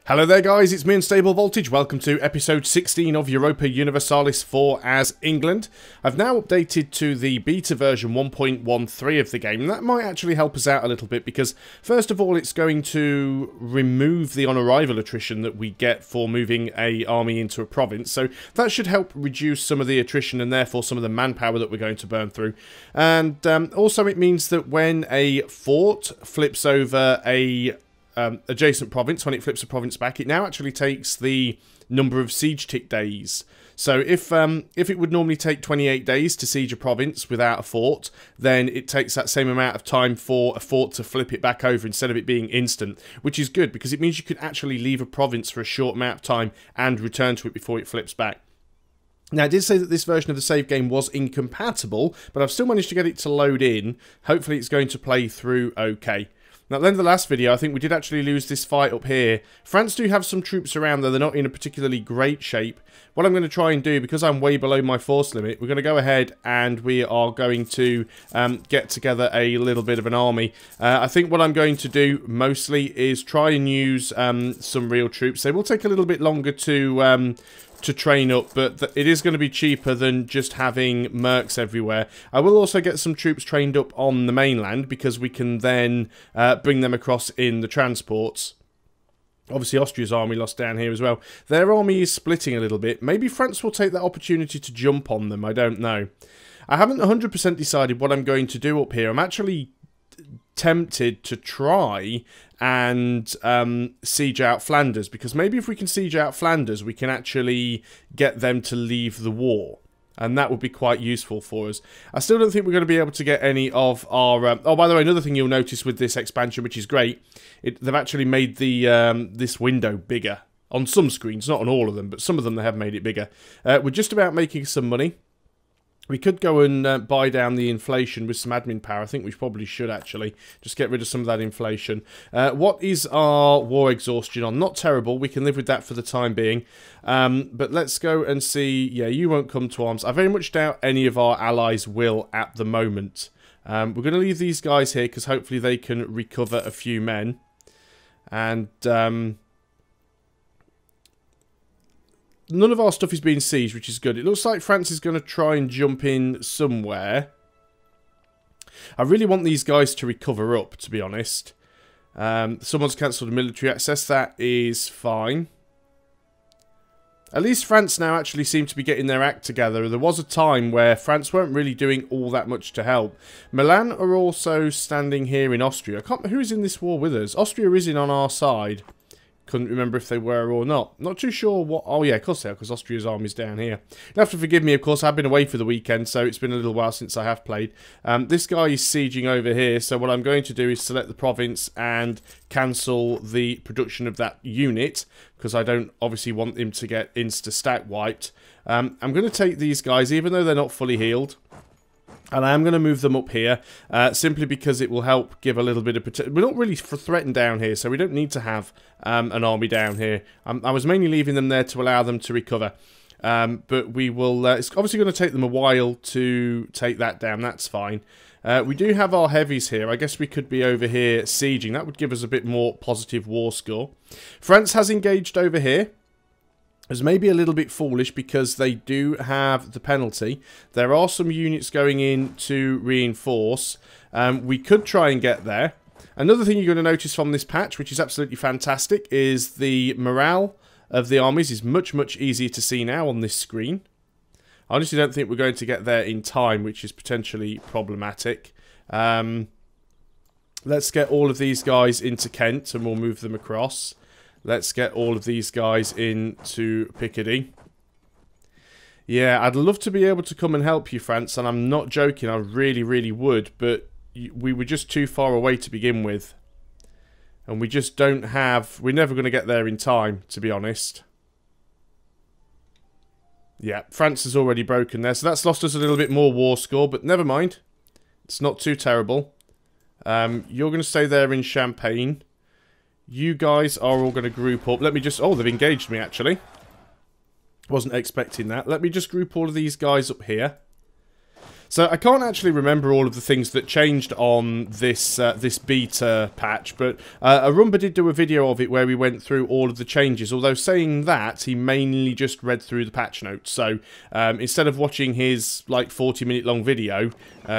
Hello there guys, it's me Unstable Voltage. Welcome to episode 16 of Europa Universalis IV as England. I've now updated to the beta version 1.13 of the game, and that might actually help us out a little bit because first of all it's going to remove the on-arrival attrition that we get for moving an army into a province, so that should help reduce some of the attrition and therefore some of the manpower that we're going to burn through. And also it means that when a fort flips over a adjacent province, when it flips a province back, it now actually takes the number of siege tick days. So if it would normally take 28 days to siege a province without a fort, then it takes that same amount of time for a fort to flip it back over instead of it being instant, which is good because it means you can actually leave a province for a short amount of time and return to it before it flips back. Now, I did say that this version of the save game was incompatible, but I've still managed to get it to load in. Hopefully it's going to play through okay. Now, at the end of the last video, I think we did actually lose this fight up here. France do have some troops around, though they're not in a particularly great shape. What I'm going to try and do, because I'm way below my force limit, we're going to go ahead and we are going to get together a little bit of an army. I think what I'm going to do mostly is try and use some real troops. They will take a little bit longer to train up, but it is going to be cheaper than just having mercs everywhere. I will also get some troops trained up on the mainland because we can then bring them across in the transports. Obviously, Austria's army lost down here as well. Their army is splitting a little bit. Maybe France will take that opportunity to jump on them. I don't know. I haven't 100% decided what I'm going to do up here. I'm actually tempted to try and siege out Flanders, because maybe if we can siege out Flanders we can actually get them to leave the war, and that would be quite useful for us. I still don't think we're going to be able to get any of our oh, by the way, another thing you'll notice with this expansion, which is great, they've actually made the this window bigger on some screens, not on all of them, but some of them they have made it bigger. We're just about making some money. We could go and buy down the inflation with some admin power. I think we probably should actually just get rid of some of that inflation. What is our war exhaustion on? Not terrible. We can live with that for the time being. But let's go and see. Yeah, you won't come to arms. I very much doubt any of our allies will at the moment. We're going to leave these guys here because hopefully they can recover a few men. And none of our stuff is being sieged, which is good. It looks like France is going to try and jump in somewhere. I really want these guys to recover up, to be honest. Someone's cancelled military access. That is fine. At least France now actually seem to be getting their act together. There was a time where France weren't really doing all that much to help. Milan are also standing here in Austria. Who is in this war with us? Austria is in on our side. Couldn't remember if they were or not. Not too sure what... Oh, yeah, of course they are, because Austria's army's down here. You'll have to forgive me, of course. I've been away for the weekend, so it's been a little while since I have played. This guy is sieging over here, so what I'm going to do is select the province and cancel the production of that unit, because I don't obviously want him to get insta-stack wiped. I'm going to take these guys, even though they're not fully healed, and I am going to move them up here, simply because it will help give a little bit of protection. We're not really threatened down here, so we don't need to have an army down here. I was mainly leaving them there to allow them to recover. But we will... it's obviously going to take them a while to take that down. That's fine. We do have our heavies here. I guess we could be over here sieging. That would give us a bit more positive war score. France has engaged over here. It's maybe a little bit foolish because they do have the penalty. There are some units going in to reinforce. We could try and get there. Another thing you're going to notice from this patch, which is absolutely fantastic, is the morale of the armies is much, much easier to see now on this screen. I honestly don't think we're going to get there in time, which is potentially problematic. Let's get all of these guys into Kent and we'll move them across. Let's get all of these guys into Picardy. Yeah, I'd love to be able to come and help you, France, and I'm not joking, I really, really would, but we were just too far away to begin with. And we just don't have... We're never going to get there in time, to be honest. Yeah, France has already broken there, so that's lost us a little bit more war score, but never mind. It's not too terrible. You're going to stay there in Champagne. You guys are all going to group up. Let me just... Oh, they've engaged me, actually. Wasn't expecting that. Let me just group all of these guys up here. So I can't actually remember all of the things that changed on this this beta patch, but Arumba did do a video of it where we went through all of the changes, although saying that, he mainly just read through the patch notes. So instead of watching his like 40-minute long video,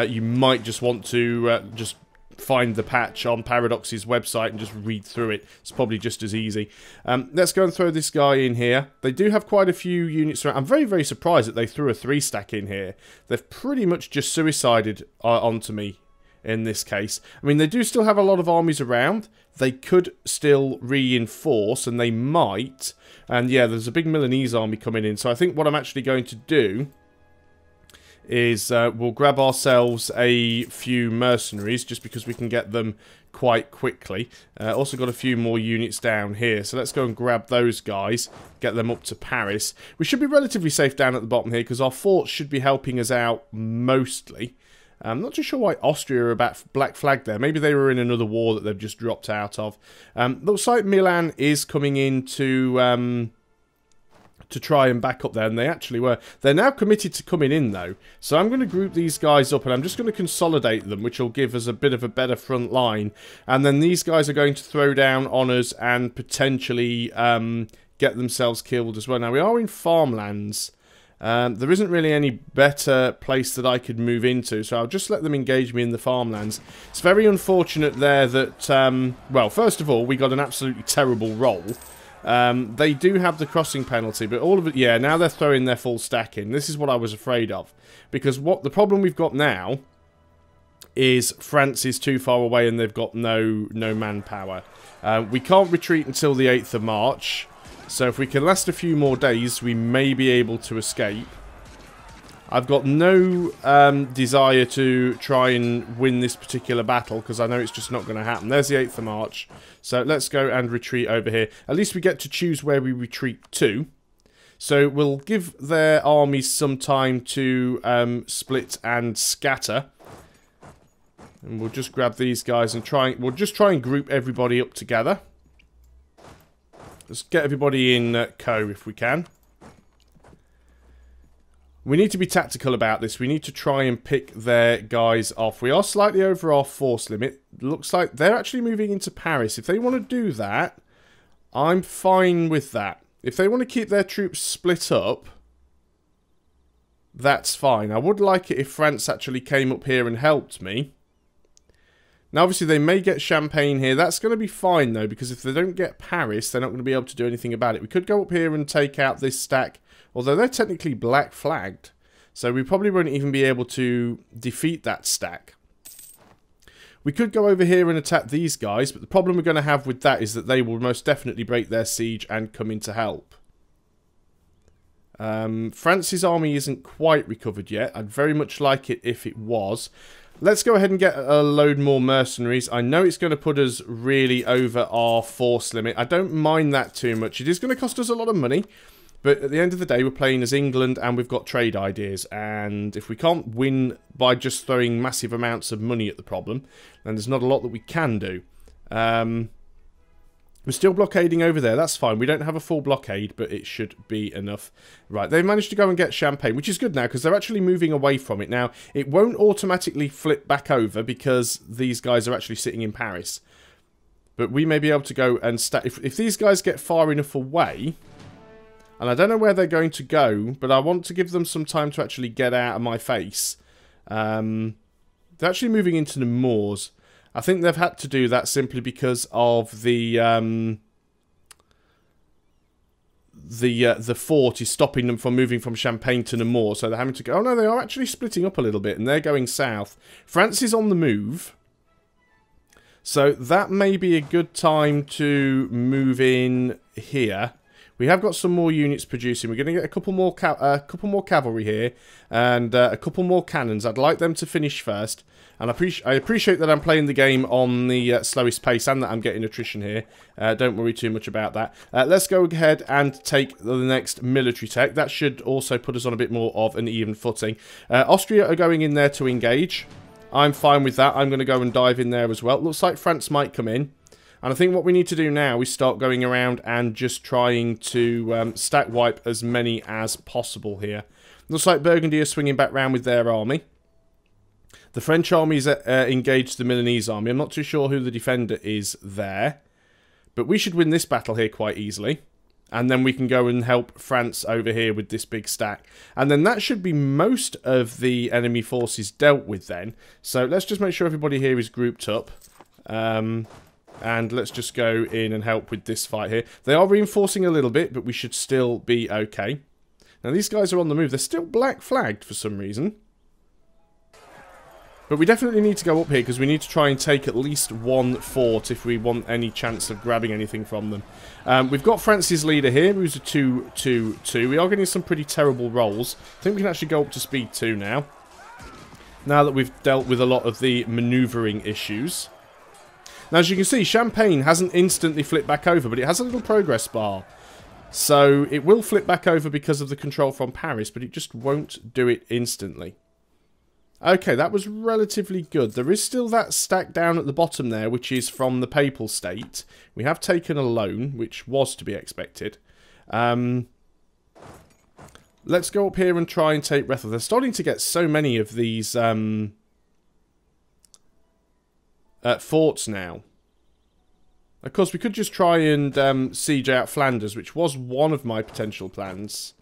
you might just want to just find the patch on Paradox's website and just read through it. It's probably just as easy. Let's go and throw this guy in here. They do have quite a few units around. I'm very, very surprised that they threw a 3-stack in here. They've pretty much just suicided onto me in this case. I mean, they do still have a lot of armies around. They could still reinforce, and they might. And yeah, there's a big Milanese army coming in. So I think what I'm actually going to do is we'll grab ourselves a few mercenaries just because we can get them quite quickly. Also got a few more units down here, so let's go and grab those guys, get them up to Paris. We should be relatively safe down at the bottom here because our forts should be helping us out mostly. I'm not too sure why Austria are about black flag there. Maybe they were in another war that they've just dropped out of. Looks like Milan is coming in to try and back up there, and they actually were. They're now committed to coming in, though. So I'm going to group these guys up, and I'm just going to consolidate them, which will give us a bit of a better front line. And then these guys are going to throw down on us and potentially get themselves killed as well. Now, we are in farmlands. There isn't really any better place that I could move into, so I'll just let them engage me in the farmlands. It's very unfortunate there that, well, first of all, we got an absolutely terrible roll. They do have the crossing penalty, but all of it, yeah, now they're throwing their full stack in. This is what I was afraid of. Because what the problem we've got now is France is too far away and they've got no manpower. We can't retreat until the 8th of March. So if we can last a few more days, we may be able to escape. I've got no desire to try and win this particular battle because I know it's just not going to happen. There's the 8th of March. So let's go and retreat over here. At least we get to choose where we retreat to. So we'll give their armies some time to split and scatter. And we'll just grab these guys and we'll just try and group everybody up together. Let's get everybody in co if we can. We need to be tactical about this. We need to try and pick their guys off. We are slightly over our force limit. Looks like they're actually moving into Paris. If they want to do that, I'm fine with that. If they want to keep their troops split up, that's fine. I would like it if France actually came up here and helped me. Now, obviously, they may get Champagne here. That's going to be fine, though, because if they don't get Paris, they're not going to be able to do anything about it. We could go up here and take out this stack, although they're technically black flagged. So we probably won't even be able to defeat that stack. We could go over here and attack these guys, but the problem we're going to have with that is that they will most definitely break their siege and come in to help. France's army isn't quite recovered yet. I'd very much like it if it was. Let's go ahead and get a load more mercenaries. I know it's going to put us really over our force limit. I don't mind that too much. It is going to cost us a lot of money. But at the end of the day, we're playing as England and we've got trade ideas. And if we can't win by just throwing massive amounts of money at the problem, then there's not a lot that we can do. We're still blockading over there. That's fine. We don't have a full blockade, but it should be enough. Right, they've managed to go and get Champagne, which is good now because they're actually moving away from it. Now, it won't automatically flip back over because these guys are actually sitting in Paris. But we may be able to go and stack. If these guys get far enough away, and I don't know where they're going to go, but I want to give them some time to actually get out of my face. They're actually moving into the Moors. I think they've had to do that simply because of the fort is stopping them from moving from Champagne to Namur, so they're having to go. Oh no, they are actually splitting up a little bit, and they're going south. France is on the move, so that may be a good time to move in here. We have got some more units producing. We're going to get a couple more cavalry here and a couple more cannons. I'd like them to finish first. And I appreciate that I'm playing the game on the slowest pace and that I'm getting attrition here. Don't worry too much about that. Let's go ahead and take the next military tech. That should also put us on a bit more of an even footing. Austria are going in there to engage. I'm fine with that. I'm going to go and dive in there as well. Looks like France might come in. And I think what we need to do now is start going around and just trying to stack wipe as many as possible here. Looks like Burgundy are swinging back round with their army. The French army's engaged the Milanese army. I'm not too sure who the defender is there. But we should win this battle here quite easily. And then we can go and help France over here with this big stack. And then that should be most of the enemy forces dealt with then. So let's just make sure everybody here is grouped up. And let's just go in and help with this fight here. They are reinforcing a little bit, but we should still be okay. Now these guys are on the move. They're still black flagged for some reason. But we definitely need to go up here because we need to try and take at least one fort if we want any chance of grabbing anything from them. We've got France's leader here, who's a 2-2-2. We are getting some pretty terrible rolls. I think we can actually go up to speed 2 now. Now that we've dealt with a lot of the manoeuvring issues. Now, as you can see, Champagne hasn't instantly flipped back over, but it has a little progress bar. So it will flip back over because of the control from Paris, but it just won't do it instantly. Okay, that was relatively good. There is still that stack down at the bottom there, which is from the Papal State. We have taken a loan, which was to be expected. Let's go up here and try and take Rethel. They're starting to get so many of these forts now. Of course, we could just try and siege out Flanders, which was one of my potential plans.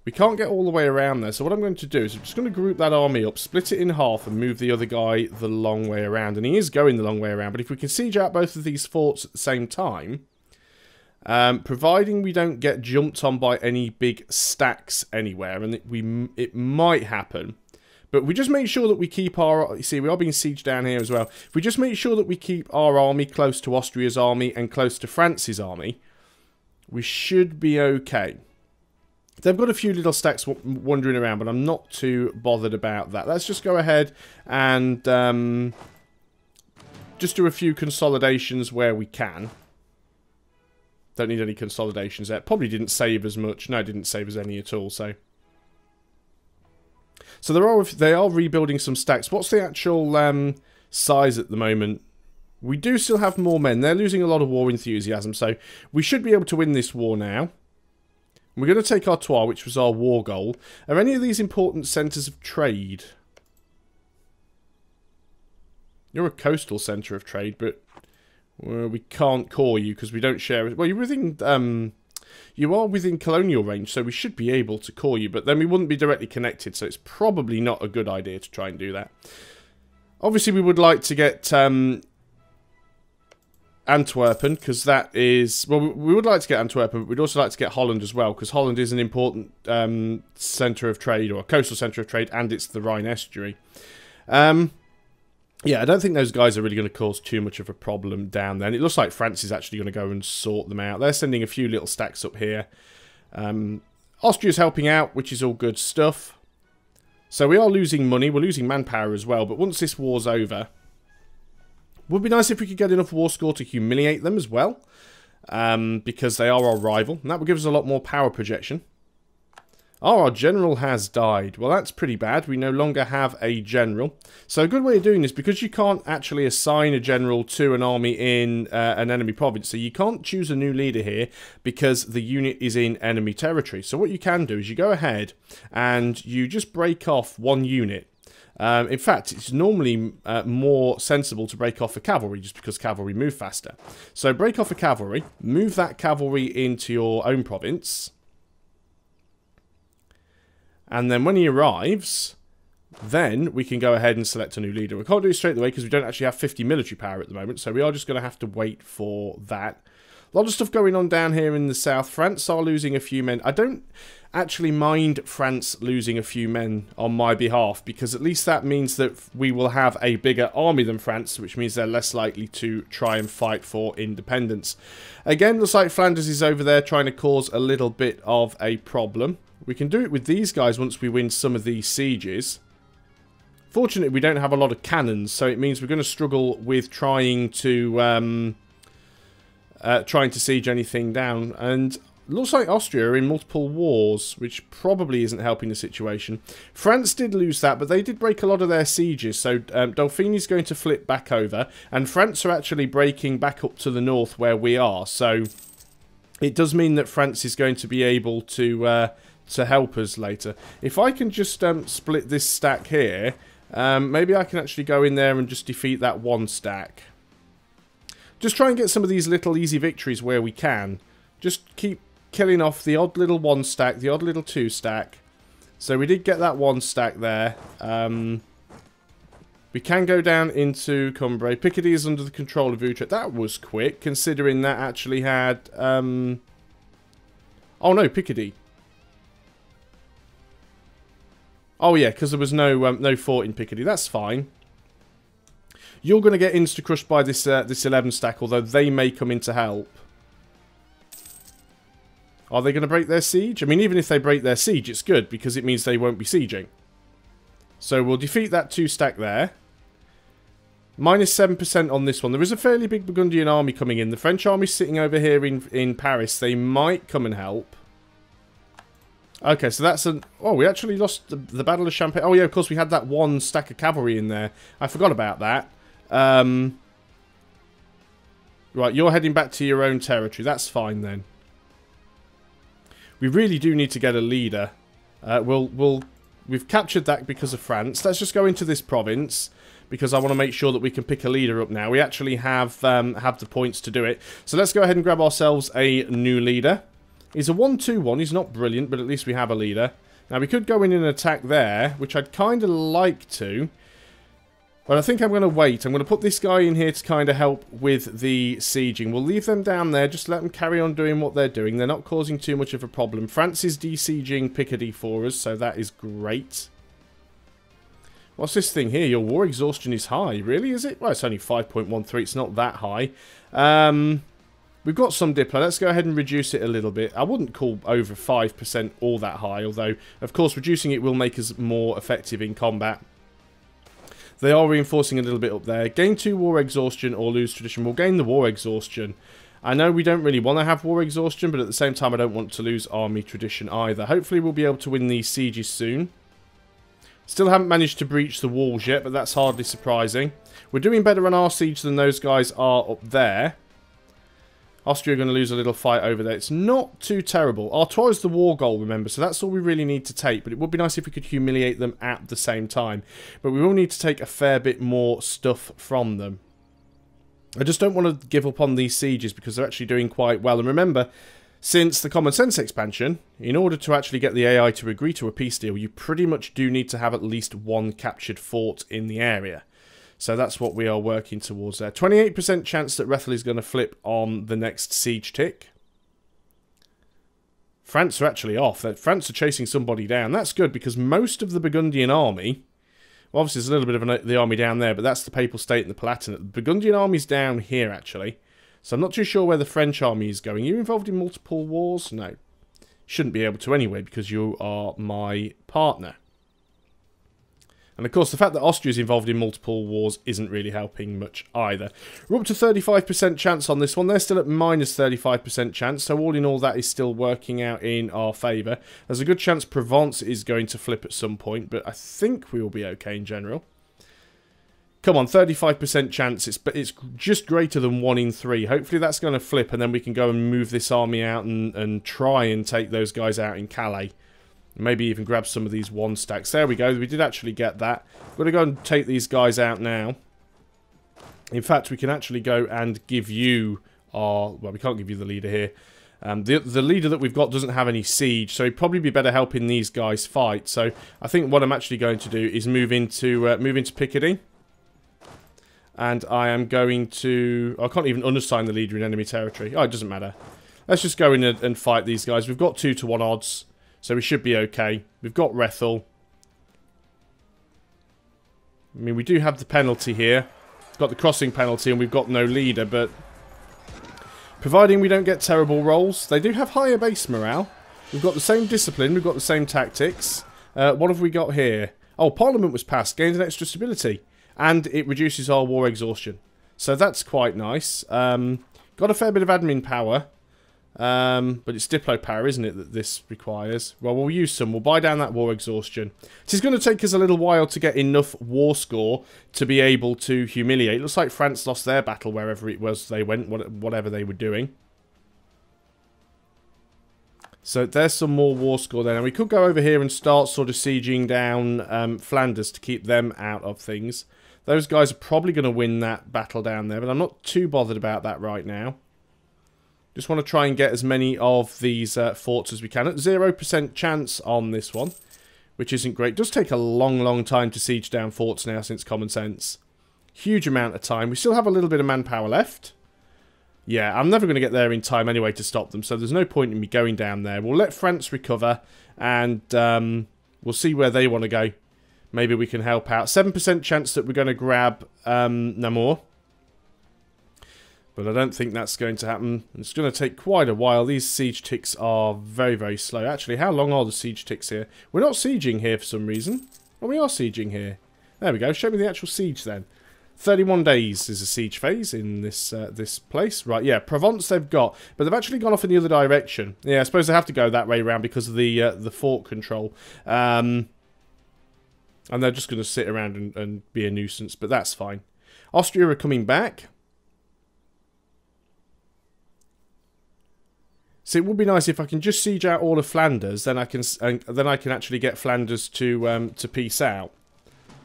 We can't get all the way around there, so what I'm going to do is I'm just going to group that army up, split it in half, and move the other guy the long way around. And he is going the long way around, but if we can siege out both of these forts at the same time, providing we don't get jumped on by any big stacks anywhere, and it might happen, but we just make sure that we keep our... You see, we are being sieged down here as well. If we just make sure that we keep our army close to Austria's army and close to France's army, we should be okay. They've got a few little stacks wandering around, but I'm not too bothered about that. Let's just go ahead and just do a few consolidations where we can. Don't need any consolidations there. Probably didn't save as much. No, it didn't save us any at all, so... So they are rebuilding some stacks. What's the actual size at the moment? We do still have more men. They're losing a lot of war enthusiasm, so we should be able to win this war now. We're going to take Artois, which was our war goal. Are any of these important centres of trade? You're a coastal centre of trade, but we can't core you because we don't share it. Well, you're within... you are within colonial range, so we should be able to core you, but then we wouldn't be directly connected, so it's probably not a good idea to try and do that. Obviously, we would like to get Antwerpen, because that is... Well, we would like to get Antwerpen, but we'd also like to get Holland as well, because Holland is an important centre of trade, or a coastal centre of trade, and it's the Rhine estuary. Yeah, I don't think those guys are really going to cause too much of a problem down there. And it looks like France is actually going to go and sort them out. They're sending a few little stacks up here. Austria's helping out, which is all good stuff. So we are losing money. We're losing manpower as well. But once this war's over, it would be nice if we could get enough war score to humiliate them as well. Because they are our rival. And that would give us a lot more power projection. Oh, our general has died. Well, that's pretty bad. We no longer have a general. So a good way of doing this, because you can't actually assign a general to an army in an enemy province, so you can't choose a new leader here because the unit is in enemy territory. So what you can do is you go ahead and you just break off one unit. In fact, it's normally more sensible to break off a cavalry, just because cavalry move faster. So break off a cavalry, move that cavalry into your own province. And then when he arrives, then we can go ahead and select a new leader. We can't do it straight away because we don't actually have 50 military power at the moment. So we are just going to have to wait for that. A lot of stuff going on down here in the south. France are losing a few men. I don't actually mind France losing a few men on my behalf, because at least that means that we will have a bigger army than France, which means they're less likely to try and fight for independence. Again, looks like Flanders is over there trying to cause a little bit of a problem. We can do it with these guys once we win some of these sieges. Fortunately, we don't have a lot of cannons, so it means we're going to struggle with trying to siege anything down. And it looks like Austria are in multiple wars, which probably isn't helping the situation. France did lose that, but they did break a lot of their sieges, so Dauphine is going to flip back over, and France are actually breaking back up to the north where we are. So it does mean that France is going to be able to help us later. If I can just split this stack here, Maybe I can actually go in there and just defeat that one stack. Just try and get some of these little easy victories where we can. Just keep killing off the odd little one stack, the odd little two stack. So we did get that one stack there. We can go down into Cumbrae. Picardy is under the control of Utrecht. That was quick, considering that actually had... oh no, Picardy. Oh yeah, because there was no fort in Picardy. That's fine. You're going to get insta-crushed by this, this 11 stack, although they may come in to help. Are they going to break their siege? I mean, even if they break their siege, it's good, because it means they won't be sieging. So we'll defeat that 2 stack there. Minus 7% on this one. There is a fairly big Burgundian army coming in. The French army's sitting over here in Paris. They might come and help. Okay, so that's an... Oh, we actually lost the Battle of Champagne. Oh, yeah, of course, we had that 1 stack of cavalry in there. I forgot about that. Right, you're heading back to your own territory. That's fine, then. We really do need to get a leader. We've captured that because of France. Let's just go into this province, because I want to make sure that we can pick a leader up now. We actually have the points to do it. So let's go ahead and grab ourselves a new leader. He's a 1-2-1. He's not brilliant, but at least we have a leader. Now, we could go in and attack there, which I'd kind of like to. But I think I'm going to wait. I'm going to put this guy in here to kind of help with the sieging. We'll leave them down there. Just let them carry on doing what they're doing. They're not causing too much of a problem. France is de-sieging Picardy for us, so that is great. What's this thing here? Your war exhaustion is high. Really, is it? Well, it's only 5.13. It's not that high. We've got some Diplo. Let's go ahead and reduce it a little bit. I wouldn't call over 5% all that high, although, of course, reducing it will make us more effective in combat. They are reinforcing a little bit up there. Gain 2 war exhaustion or lose tradition. We'll gain the war exhaustion. I know we don't really want to have war exhaustion, but at the same time, I don't want to lose army tradition either. Hopefully, we'll be able to win these sieges soon. Still haven't managed to breach the walls yet, but that's hardly surprising. We're doing better on our siege than those guys are up there. Austria are going to lose a little fight over there. It's not too terrible. Artois is the war goal, remember, so that's all we really need to take. But it would be nice if we could humiliate them at the same time. But we will need to take a fair bit more stuff from them. I just don't want to give up on these sieges because they're actually doing quite well. And remember, since the Common Sense expansion, in order to actually get the AI to agree to a peace deal, you pretty much do need to have at least 1 captured fort in the area. So that's what we are working towards there. 28% chance that Rethel is going to flip on the next siege tick. France are actually off. France are chasing somebody down. That's good because most of the Burgundian army... Well, obviously, there's a little bit of the army down there, but that's the Papal State and the Palatinate. The Burgundian army's down here, actually. So I'm not too sure where the French army is going. Are you involved in multiple wars? No. Shouldn't be able to anyway because you are my partner. And of course, the fact that Austria is involved in multiple wars isn't really helping much either. We're up to 35% chance on this one. They're still at minus 35% chance. So all in all, that is still working out in our favour. There's a good chance Provence is going to flip at some point. But I think we will be okay in general. Come on, 35% chance. It's just greater than 1 in 3. Hopefully that's going to flip. And then we can go and move this army out and try and take those guys out in Calais. Maybe even grab some of these 1 stacks. There we go. We did actually get that. We're going to go and take these guys out now. In fact, we can actually go and give you our... Well, we can't give you the leader here. The leader that we've got doesn't have any siege, so he'd probably be better helping these guys fight. So I think what I'm actually going to do is move into Picardy. And I am going to... I can't even unassign the leader in enemy territory. Oh, it doesn't matter. Let's just go in and fight these guys. We've got 2-to-1 odds. So we should be okay. We've got Rethel. I mean, we do have the penalty here. We've got the crossing penalty and we've got no leader, but... Providing we don't get terrible rolls, they do have higher base morale. We've got the same discipline, we've got the same tactics. What have we got here? Oh, Parliament was passed, gained an extra stability. And it reduces our war exhaustion. So that's quite nice. Got a fair bit of admin power. But it's Diplo power, isn't it, that this requires? Well, we'll use some. We'll buy down that war exhaustion. It is going to take us a little while to get enough war score to be able to humiliate. It looks like France lost their battle wherever it was they went, whatever they were doing. So there's some more war score there. Now we could go over here and start sort of sieging down Flanders to keep them out of things. Those guys are probably going to win that battle down there, but I'm not too bothered about that right now. Just want to try and get as many of these forts as we can. At 0% chance on this one, which isn't great. It does take a long time to siege down forts now since Common Sense. Huge amount of time. We still have a little bit of manpower left. Yeah, I'm never going to get there in time anyway to stop them, so there's no point in me going down there. We'll let France recover, and we'll see where they want to go. Maybe we can help out. 7% chance that we're going to grab Namur. But I don't think that's going to happen. It's going to take quite a while. These siege ticks are very slow. Actually, how long are the siege ticks here? We're not sieging here for some reason. Oh, we are sieging here. There we go. Show me the actual siege then. 31 days is a siege phase in this this place. Right, yeah, Provence they've got. But they've actually gone off in the other direction. Yeah, I suppose they have to go that way around because of the fort control. And they're just going to sit around and be a nuisance, but that's fine. Austria are coming back. So it would be nice if I can just siege out all of Flanders, then I can actually get Flanders to peace out.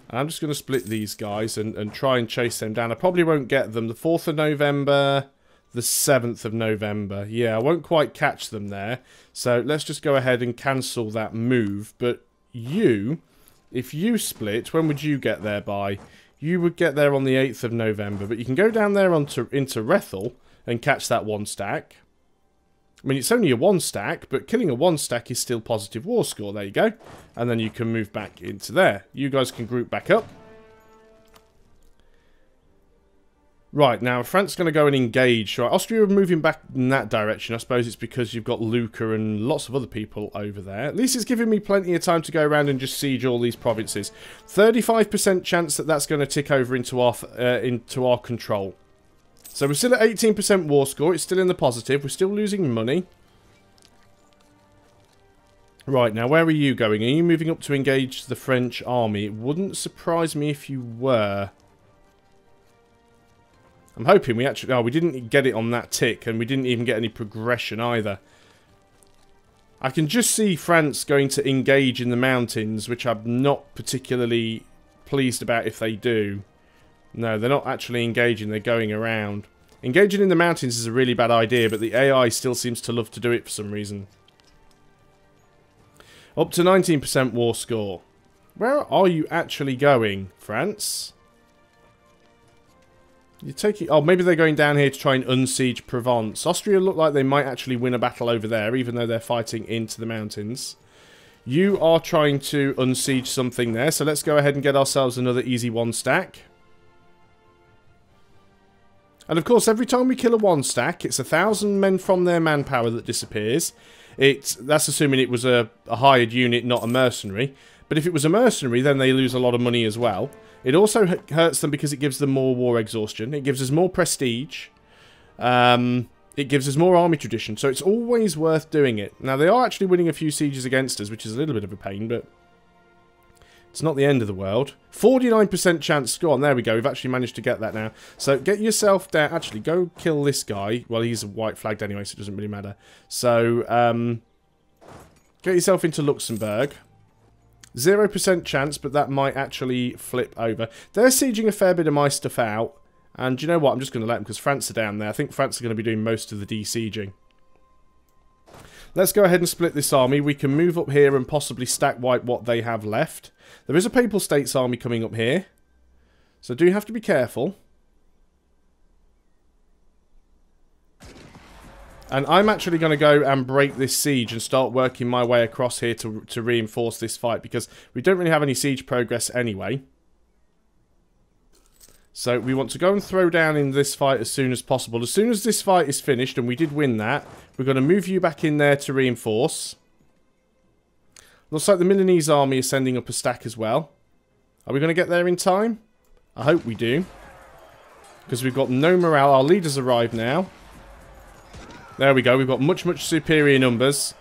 And I'm just going to split these guys and try and chase them down. I probably won't get them. The 4th of November, the 7th of November. Yeah, I won't quite catch them there. So let's just go ahead and cancel that move. But you, if you split, when would you get there by? You would get there on the 8th of November. But you can go down there into Rethel and catch that 1 stack. I mean, it's only a 1 stack, but killing a 1 stack is still positive war score. There you go. And then you can move back into there. You guys can group back up. Right, now France is going to go and engage. Right, Austria are moving back in that direction. I suppose it's because you've got Lucca and lots of other people over there. At least it's giving me plenty of time to go around and just siege all these provinces. 35% chance that that's going to tick over into our control. So we're still at 18% war score. It's still in the positive. We're still losing money. Right, now where are you going? Are you moving up to engage the French army? It wouldn't surprise me if you were. I'm hoping we actually... Oh, we didn't get it on that tick, and we didn't even get any progression either. I can just see France going to engage in the mountains, which I'm not particularly pleased about if they do. No, they're not actually engaging, they're going around. Engaging in the mountains is a really bad idea, but the AI still seems to love to do it for some reason. Up to 19% war score. Where are you actually going, France? You're taking... Oh, maybe they're going down here to try and unsiege Provence. Austria look like they might actually win a battle over there, even though they're fighting into the mountains. You are trying to unsiege something there, so let's go ahead and get ourselves another easy 1 stack. And of course, every time we kill a 1 stack, it's 1,000 men from their manpower that disappears. That's assuming it was a hired unit, not a mercenary. But if it was a mercenary, then they lose a lot of money as well. It also hurts them because it gives them more war exhaustion. It gives us more prestige. It gives us more army tradition. So it's always worth doing it. Now, they are actually winning a few sieges against us, which is a little bit of a pain, but... It's not the end of the world. 49% chance. Go on, there we go. We've actually managed to get that now. So get yourself down. Actually, go kill this guy. Well, he's white flagged anyway, so it doesn't really matter. So, get yourself into Luxembourg. 0% chance, but that might actually flip over. They're sieging a fair bit of my stuff out. And you know what? I'm just going to let them because France are down there. I think France are going to be doing most of the de-sieging. Let's go ahead and split this army. We can move up here and possibly stack wipe what they have left. There is a Papal States army coming up here. So do have to be careful. And I'm actually going to go and break this siege and start working my way across here to reinforce this fight. Because we don't really have any siege progress anyway. So we want to go and throw down in this fight as soon as possible. As soon as this fight is finished, and we did win that, we're going to move you back in there to reinforce. Looks like the Milanese army is sending up a stack as well. Are we going to get there in time? I hope we do. Because we've got no morale. Our leaders arrive now. There we go. We've got much superior numbers.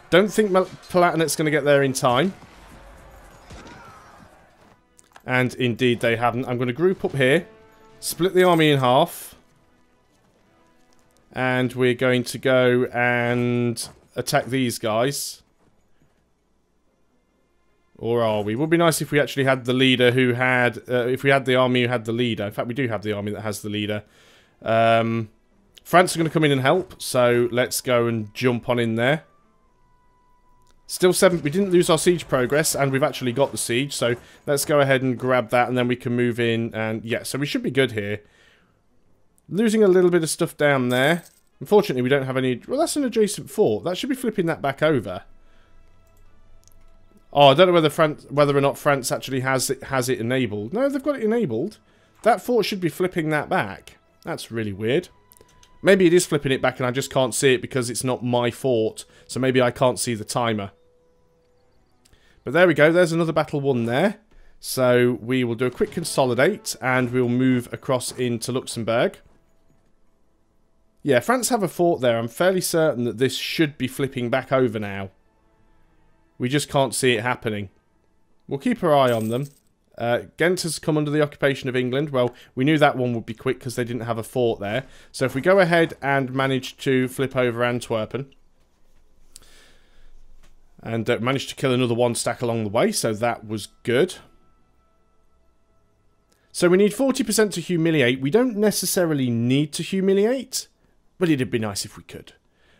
Don't think Palatinat's going to get there in time. And indeed they haven't. I'm going to group up here. Split the army in half. And we're going to go and attack these guys. Or are we? It would be nice if we actually had the leader who had... if we had the army who had the leader. In fact, we do have the army that has the leader. France are going to come in and help. So let's go and jump on in there. Still 7. We didn't lose our siege progress. And we've actually got the siege. So let's go ahead and grab that. And then we can move in. And yeah, so we should be good here. Losing a little bit of stuff down there. Unfortunately, we don't have any... Well, that's an adjacent fort. That should be flipping that back over. Oh, I don't know whether or not France actually has it enabled. No, they've got it enabled. That fort should be flipping that back. That's really weird. Maybe it is flipping it back and I just can't see it because it's not my fort. So maybe I can't see the timer. But there we go. There's another battle won there. So we will do a quick consolidate and we'll move across into Luxembourg. Yeah, France have a fort there. I'm fairly certain that this should be flipping back over now. We just can't see it happening. We'll keep our eye on them. Ghent has come under the occupation of England. Well, we knew that one would be quick because they didn't have a fort there. So if we go ahead and manage to flip over Antwerpen. And managed to kill another one stack along the way. So that was good. So we need 40% to humiliate. We don't necessarily need to humiliate. But it'd be nice if we could.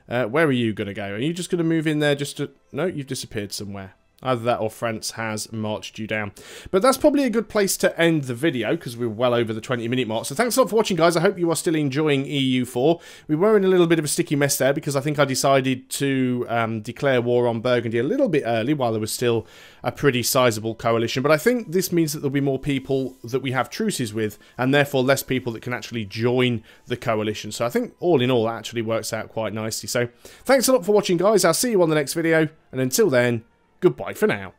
Where are you going to go? Are you just going to move in there just to... No, you've disappeared somewhere. Either that or France has marched you down. But that's probably a good place to end the video because we're well over the 20-minute mark. So thanks a lot for watching, guys. I hope you are still enjoying EU4. We were in a little bit of a sticky mess there because I think I decided to declare war on Burgundy a little bit early while there was still a pretty sizable coalition. But I think this means that there'll be more people that we have truces with and therefore less people that can actually join the coalition. So I think all in all that actually works out quite nicely. So thanks a lot for watching, guys. I'll see you on the next video. And until then... Goodbye for now.